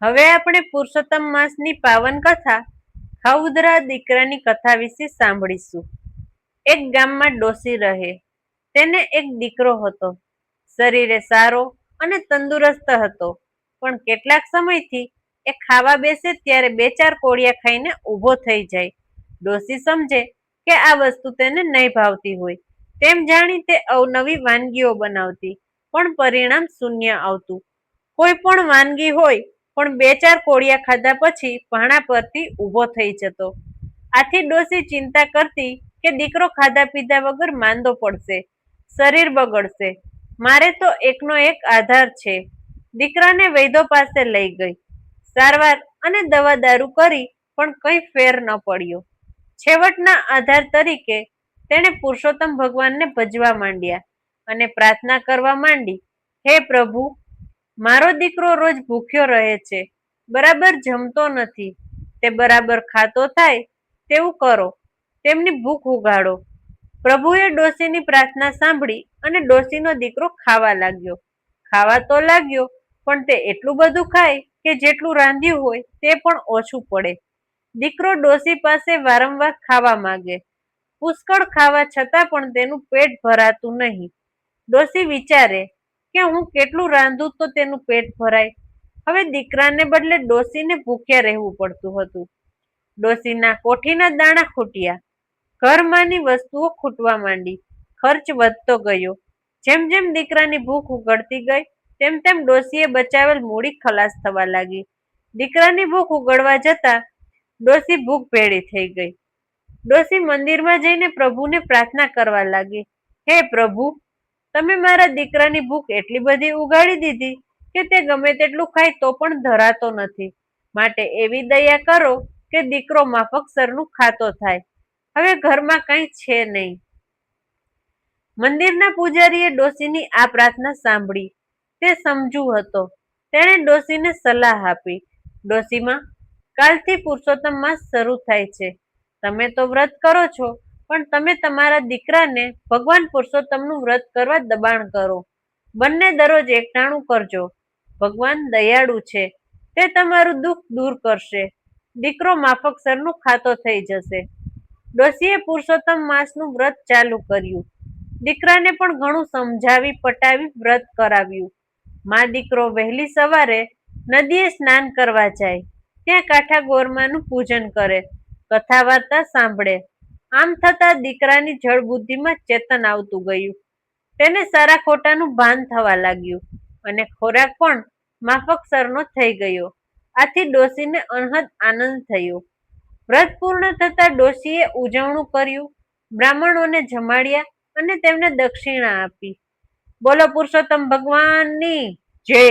હવે આપણે પુરુષોત્તમ માસની પાવન કથા ખાઉધરા દીકરાની કથા વિશે સાંભળીશું. એક ગામમાં ડોસી રહે. તેને એક દીકરો હતો. શરીરે સારો અને તંદુરસ્ત હતો, પણ કેટલાક સમયથી એ ખાવા બેસે ત્યારે બે ચાર કોળિયા ખાઈને ઊભો થઈ જાય. ડોસી સમજે કે આ વસ્તુ તેને નહીં ભાવતી હોય. તેમ જાણી તે અવનવી વાનગીઓ બનાવતી, પણ પરિણામ શૂન્ય આવતું. કોઈ પણ વાનગી હોય પણ બે ચાર કોળિયા ખાધા પછી ભાણા પરથી ઊભો થઈ જતો. આથી ડોસી ચિંતા કરતી કે દીકરો ખાધા પીધા વગર માંદો પડશે, શરીર બગડશે. મારે તો એકનો એક આધાર છે. દીકરાને વૈદ્યો પાસે લઈ ગઈ. સારવાર અને દવા દારૂ કરી પણ કંઈ ફેર ન પડ્યો. છેવટના આધાર તરીકે તેણે પુરુષોત્તમ ભગવાનને ભજવા માંડ્યા અને પ્રાર્થના કરવા માંડી. હે પ્રભુ, મારો દીકરો રોજ ભૂખ્યો રહે છે, બરાબર જમતો નથી. તે બરાબર ખાતો થાય તેવું કરો, તેમની ભૂખ ઉગાડો. પ્રભુએ ડોસીની પ્રાર્થના સાંભળી અને ડોસીનો દીકરો ખાવા લાગ્યો. ખાવા તો લાગ્યો, પણ તે એટલું બધું ખાય કે જેટલું રાંધ્યું હોય તે પણ ઓછું પડે. દીકરો ડોસી પાસે વારંવાર ખાવા માંગે. પુષ્કળ ખાવા છતાં પણ તેનું પેટ ભરાતું નહીં. ડોસી વિચારે કે હું કેટલું રાંધું તો તેનું પેટ ભરાય. હવે દીકરાને બદલે ડોસીને ભૂખ્યા રહેવું પડતું હતું. ડોસીના કોઠીના દાણા ખૂટ્યા. ઘરમાંની વસ્તુઓ ખૂટવા માંડી. ખર્ચ વધતો ગયો. જેમ જેમ દીકરાની ભૂખ ઉગડતી ગઈ તેમ તેમ ડોસીએ બચાવેલ મૂડી ખલાસ થવા લાગી. દીકરાની ભૂખ ઉગડવા જતા ડોસી ભૂખ ભેળી થઈ ગઈ. ડોસી મંદિરમાં જઈને પ્રભુને પ્રાર્થના કરવા લાગી. હે પ્રભુ, તમે મારા દીકરાની ભૂખ એટલી બધી ઉગાડી દીધી કે તે ગમે તેટલું ખાય તો પણ ધરાતો નથી. માટે એવી દયા કરો કે દીકરો માફકસરનું ખાતો થાય. હવે ઘરમાં કંઈ છે નહીં. મંદિરના પૂજારીએ ડોસીની આ પ્રાર્થના સાંભળી. તે સમજુ હતો. તેણે ડોસીને સલાહ આપી. ડોસીમાં, કાલથી પુરુષોત્તમ માસ શરૂ થાય છે. તમે તો વ્રત કરો છો, પણ તમે તમારા દીકરાને ભગવાન પુરુષોત્તમનું વ્રત કરવા દબાણ કરો. બંને દરરોજ એકટાણું કરજો. ભગવાન દયાળુ છે, તે તમારું દુઃખ દૂર કરશે. દીકરો માફકસરનું ખાતો થઈ જશે. ડોસીએ પુરુષોત્તમ માસનું વ્રત ચાલુ કર્યું. દીકરાને પણ ઘણું સમજાવી પટાવી વ્રત કરાવ્યું. માં દીકરો વહેલી સવારે નદીએ સ્નાન કરવા જાય. ત્યાં કાંઠા ગોરમાનું પૂજન કરે, કથા વાર્તા સાંભળે. આમ થતા દીકરાની જળ બુદ્ધિમાં ચેતન આવતું ગયું. તેને સારા ખોટાનું ભાન થવા લાગ્યું અને ખોરાક પણ માફકસરનો થઈ ગયો. આથી ડોસીને અનહદ આનંદ થયો. વ્રત પૂર્ણ થતા ડોસીએ ઉજવણું કર્યું, બ્રાહ્મણોને જમાડ્યા અને તેમને દક્ષિણા આપી. બોલો પુરુષોત્તમ ભગવાનની જય.